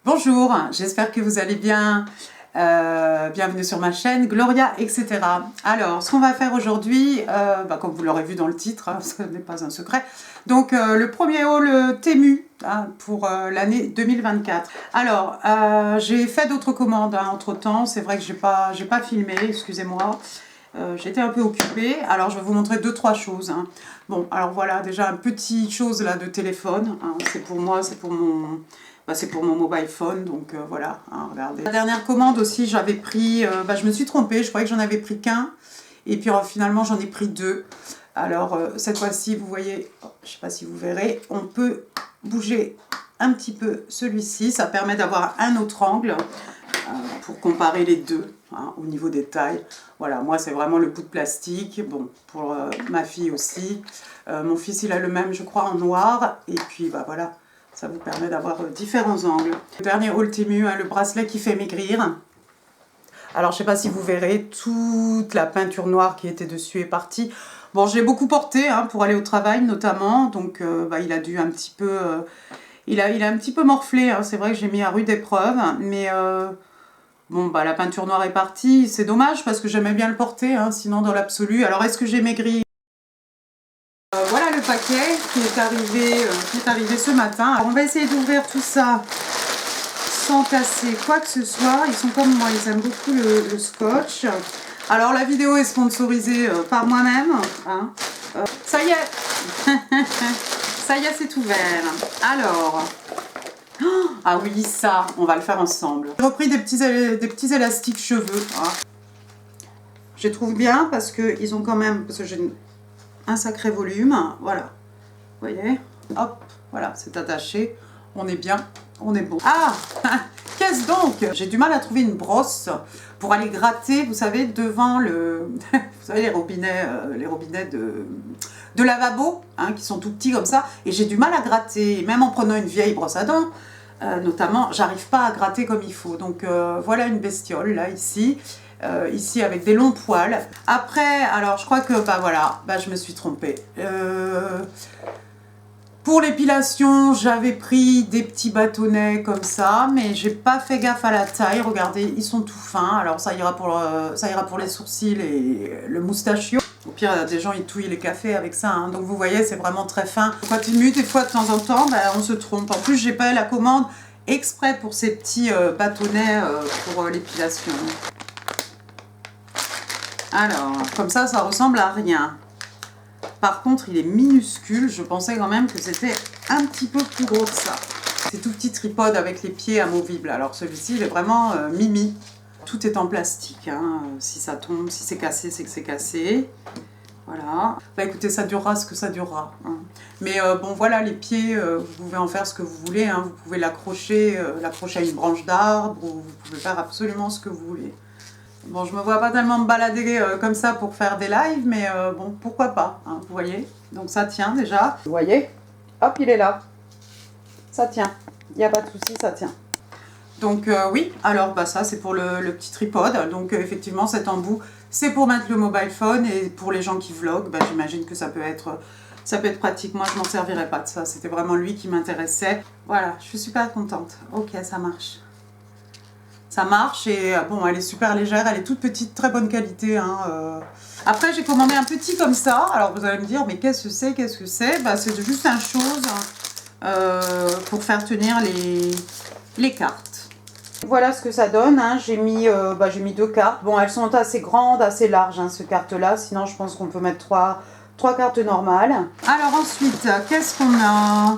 Bonjour, j'espère que vous allez bien. Bienvenue sur ma chaîne Gloria, etc. Alors, ce qu'on va faire aujourd'hui, comme vous l'aurez vu dans le titre, hein, ce n'est pas un secret, donc le premier haul Temu pour l'année 2024. Alors, j'ai fait d'autres commandes entre temps, c'est vrai que j'ai pas filmé, excusez-moi. J'étais un peu occupée, alors je vais vous montrer 2-3 choses. Bon, alors voilà, déjà une petite chose là de téléphone, c'est pour moi, c'est pour mon... c'est pour mon mobile phone, donc voilà, regardez. La dernière commande aussi, j'avais pris, je me suis trompée, je croyais que j'en avais pris qu'un, et puis finalement j'en ai pris 2. Alors cette fois-ci, vous voyez, je ne sais pas si vous verrez, on peut bouger un petit peu celui-ci, ça permet d'avoir un autre angle pour comparer les deux, au niveau des tailles. Voilà, moi c'est vraiment le bout de plastique, bon, pour ma fille aussi. Mon fils il a le même, je crois, en noir, et puis voilà. Ça vous permet d'avoir différents angles. Le dernier haul Temu, le bracelet qui fait maigrir. Alors, je ne sais pas si vous verrez, toute la peinture noire qui était dessus est partie. Bon, je l'ai beaucoup porté pour aller au travail notamment. Donc, il a dû un petit peu... il a un petit peu morflé. C'est vrai que j'ai mis à rude épreuve. Mais la peinture noire est partie. C'est dommage parce que j'aimais bien le porter. Sinon, dans l'absolu... Alors, est-ce que j'ai maigri ? Voilà le paquet qui est arrivé ce matin. Alors, on va essayer d'ouvrir tout ça sans casser quoi que ce soit. Ils sont comme moi, ils aiment beaucoup le scotch. Alors la vidéo est sponsorisée par moi-même. Ça y est, ça y est, c'est ouvert. Alors, ah oui, ça, on va le faire ensemble. J'ai repris des petits élastiques cheveux. Je les trouve bien parce qu'ils ont quand même, parce que j'ai un sacré volume, voilà, vous voyez, hop, voilà, c'est attaché, on est bien, on est bon. Ah, qu'est-ce donc? J'ai du mal à trouver une brosse pour aller gratter, vous savez, devant le, vous savez, les robinets de lavabo, qui sont tout petits comme ça, et j'ai du mal à gratter, même en prenant une vieille brosse à dents, notamment, j'arrive pas à gratter comme il faut, donc voilà une bestiole, là, ici, avec des longs poils. Après, alors je crois que je me suis trompée. Pour l'épilation, j'avais pris des petits bâtonnets comme ça, mais j'ai pas fait gaffe à la taille. Regardez, ils sont tout fins. Alors ça ira pour les sourcils et le moustachio. Au pire, des gens ils touillent les cafés avec ça. Donc vous voyez, c'est vraiment très fin. On continue des fois de temps en temps, on se trompe. En plus, j'ai pas la commande exprès pour ces petits bâtonnets pour l'épilation. Alors, comme ça ressemble à rien. Par contre, il est minuscule. Je pensais quand même que c'était un petit peu plus gros que ça. C'est tout petit tripode avec les pieds amovibles. Alors celui-ci, il est vraiment mimi. Tout est en plastique. Si ça tombe, si c'est cassé, c'est que c'est cassé. Voilà. Écoutez, ça durera ce que ça durera. Mais voilà, les pieds, vous pouvez en faire ce que vous voulez. Vous pouvez l'accrocher à une branche d'arbre, ou vous pouvez faire absolument ce que vous voulez. Bon, je me vois pas tellement me balader comme ça pour faire des lives, mais pourquoi pas, vous voyez. Donc ça tient déjà. Vous voyez, hop, il est là. Ça tient, il n'y a pas de souci, ça tient. Donc oui, alors ça c'est pour le petit tripode. Donc effectivement, cet embout, c'est pour mettre le mobile phone, et pour les gens qui vloguent, j'imagine que ça peut être pratique. Moi, je m'en servirais pas de ça. C'était vraiment lui qui m'intéressait. Voilà, je suis super contente. Ok, ça marche. Ça marche et elle est super légère, elle est toute petite, très bonne qualité. Après, j'ai commandé un petit comme ça. Alors, vous allez me dire, mais qu'est-ce que c'est? C'est juste une chose pour faire tenir les cartes. Voilà ce que ça donne. J'ai mis 2 cartes. Bon, elles sont assez grandes, assez larges, ces cartes-là. Sinon, je pense qu'on peut mettre 3 cartes normales. Alors ensuite, qu'est-ce qu'on a?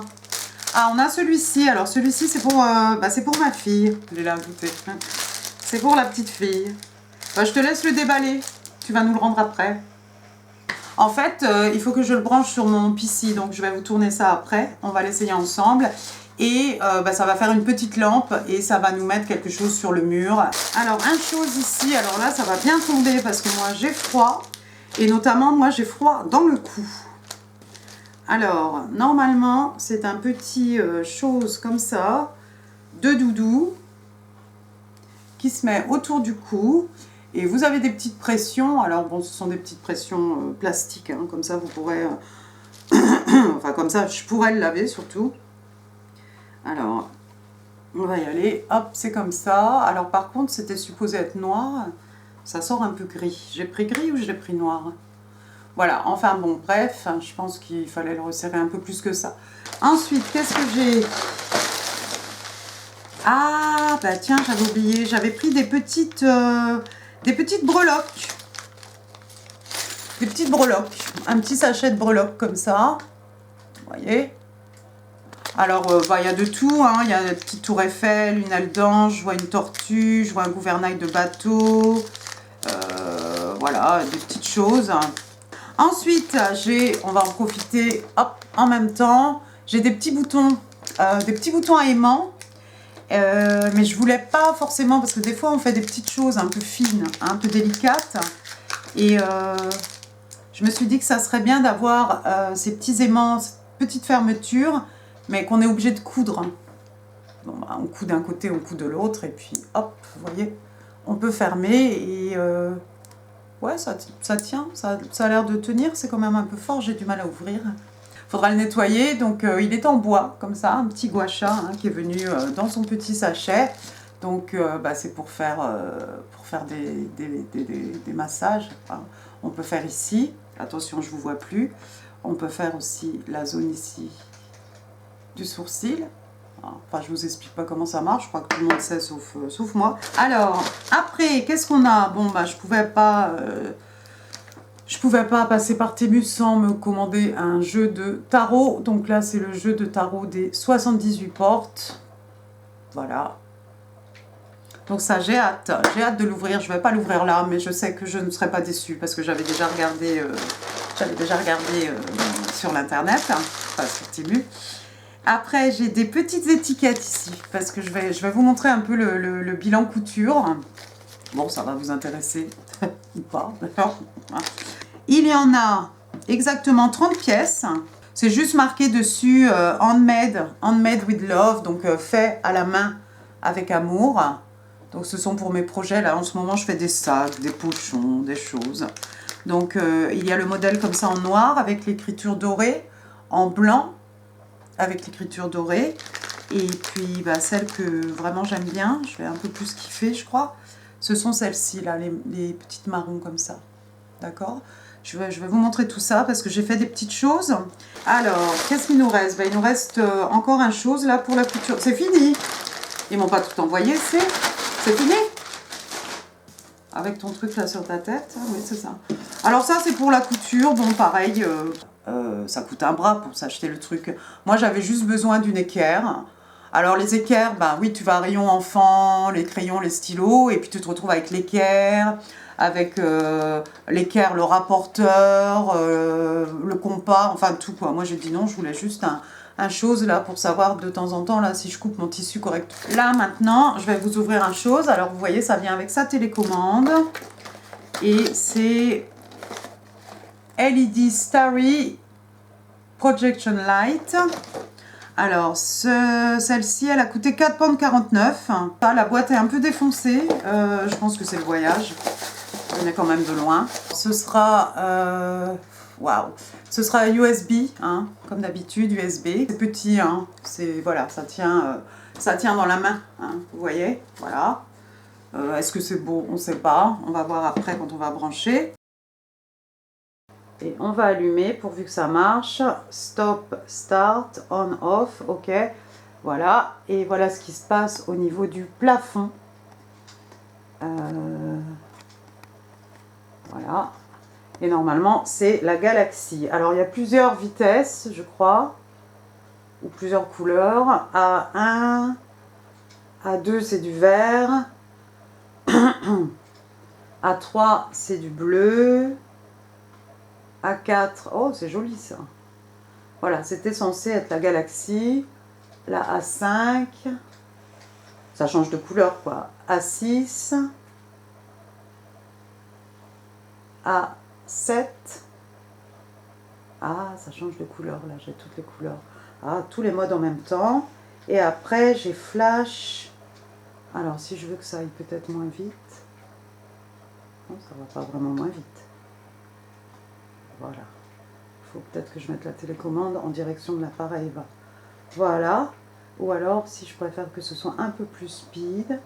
On a celui-ci. Alors celui-ci, c'est pour ma fille. Je l'ai ajouté. C'est pour la petite fille. Je te laisse le déballer. Tu vas nous le rendre après. En fait, il faut que je le branche sur mon PC. Donc je vais vous tourner ça après. On va l'essayer ensemble. Et ça va faire une petite lampe. Et ça va nous mettre quelque chose sur le mur. Alors, une chose ici. Alors là, ça va bien tomber parce que moi, j'ai froid. Et notamment, moi, j'ai froid dans le cou. Alors, normalement, c'est un petit chose comme ça, de doudou, qui se met autour du cou. Et vous avez des petites pressions. Alors, bon, ce sont des petites pressions plastiques. Comme ça, vous pourrez... comme ça, je pourrais le laver, surtout. Alors, On va y aller. Hop, c'est comme ça. Alors par contre, c'était supposé être noir. Ça sort un peu gris. J'ai pris gris ou j'ai pris noir? Voilà, enfin bon, bref, je pense qu'il fallait le resserrer un peu plus que ça. Ensuite, qu'est-ce que j'ai? Ah, bah tiens, j'avais oublié. J'avais pris des petites breloques. Des petites breloques. Un petit sachet de breloques comme ça. Vous voyez? Alors, bah, y a de tout, hein. Il y a une petite tour Eiffel, une aile d'ange, je vois une tortue, je vois un gouvernail de bateau. Voilà, des petites choses. Ensuite, on va en profiter, hop, en même temps. J'ai des petits boutons à aimants. Mais je voulais pas forcément, parce que des fois on fait des petites choses un peu fines, un peu délicates. Et je me suis dit que ça serait bien d'avoir ces petits aimants, cette petite fermeture, mais qu'on est obligé de coudre. Bon, bah, on coud d'un côté, on coud de l'autre, et puis hop, vous voyez, on peut fermer. Et ouais, ça tient, ça a l'air de tenir, c'est quand même un peu fort, j'ai du mal à ouvrir. Faudra le nettoyer, donc il est en bois, comme ça, un petit gua sha hein, qui est venu dans son petit sachet. Donc bah, c'est pour faire des massages. Enfin, on peut faire ici, attention je ne vous vois plus. On peut faire aussi la zone ici du sourcil. Enfin, je vous explique pas comment ça marche, je crois que tout le monde sait sauf moi. Alors, après, qu'est-ce qu'on a? Bon, bah je pouvais pas passer par Temu sans me commander un jeu de tarot. Donc là, c'est le jeu de tarot des 78 portes. Voilà. Donc ça, j'ai hâte de l'ouvrir. Je ne vais pas l'ouvrir là, mais je sais que je ne serai pas déçue parce que j'avais déjà regardé, sur l'internet, enfin sur Temu. Après, j'ai des petites étiquettes ici parce que je vais vous montrer un peu le bilan couture. Bon, ça va vous intéresser ou pas, d'accord. Il y en a exactement 30 pièces. C'est juste marqué dessus handmade with love, donc fait à la main avec amour. Donc ce sont pour mes projets. Là, en ce moment, je fais des sacs, des pochons, des choses. Donc il y a le modèle comme ça en noir avec l'écriture dorée, en blanc avec l'écriture dorée. Et puis bah, celle que vraiment j'aime bien, je vais un peu plus kiffer, je crois. Ce sont celles-ci, là, les petites marrons comme ça. D'accord ? Je vais vous montrer tout ça parce que j'ai fait des petites choses. Alors, qu'est-ce qu'il nous reste? Ben, il nous reste encore une chose là pour la couture. C'est fini. Ils m'ont pas tout envoyé, c'est fini. Avec ton truc là sur ta tête. Oui, c'est ça. Alors ça, c'est pour la couture. Bon, pareil, ça coûte un bras pour s'acheter le truc. Moi, j'avais juste besoin d'une équerre. Alors les équerres, ben oui, tu vas à rayon enfant, les crayons, les stylos, et puis tu te retrouves avec l'équerre, avec l'équerre, le rapporteur, le compas, enfin tout quoi. Moi j'ai dit non, je voulais juste un chose là pour savoir de temps en temps là si je coupe mon tissu correct. Là maintenant, je vais vous ouvrir un chose. Alors vous voyez, ça vient avec sa télécommande et c'est LED Starry Projection Light. Alors, celle-ci, elle a coûté 4,49 £. La boîte est un peu défoncée. Je pense que c'est le voyage. On est quand même de loin. Ce sera... Waouh! Ce sera USB, hein, comme d'habitude, USB. C'est petit, hein. Voilà, ça tient dans la main, hein, vous voyez? Voilà. Est-ce que c'est beau? On ne sait pas. On va voir après quand on va brancher. Et on va allumer pourvu que ça marche. Stop, start, on, off, ok. Voilà, et voilà ce qui se passe au niveau du plafond. Voilà. Et normalement, c'est la Galaxy. Alors, il y a plusieurs vitesses, je crois, ou plusieurs couleurs. A1, A2, c'est du vert. A3, c'est du bleu. A4, oh c'est joli ça. Voilà, c'était censé être la Galaxy. La A5, ça change de couleur quoi. A6, A7, ah ça change de couleur là, j'ai toutes les couleurs. Ah, tous les modes en même temps. Et après j'ai Flash. Alors si je veux que ça aille peut-être moins vite. Non, ça va pas vraiment moins vite. Voilà. Il faut peut-être que je mette la télécommande en direction de l'appareil. Voilà. Ou alors, si je préfère que ce soit un peu plus speed.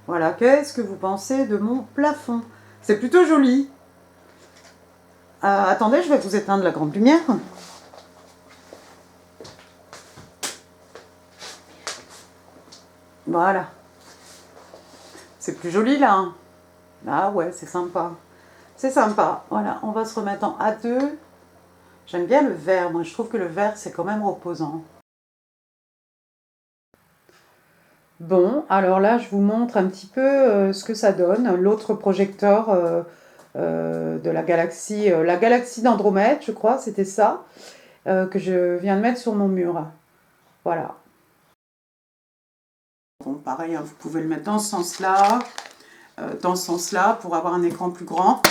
Voilà, qu'est-ce que vous pensez de mon plafond? C'est plutôt joli. Attendez, je vais vous éteindre la grande lumière. Voilà. C'est plus joli là. Hein. Ah ouais, c'est sympa. C'est sympa. Voilà, on va se remettre en A2. J'aime bien le vert. Moi, je trouve que le vert, c'est quand même reposant. Bon, alors là, je vous montre un petit peu ce que ça donne. L'autre projecteur de la galaxie d'Andromède, je crois, c'était ça, que je viens de mettre sur mon mur. Voilà. Bon, pareil, hein, vous pouvez le mettre dans ce sens-là, pour avoir un écran plus grand.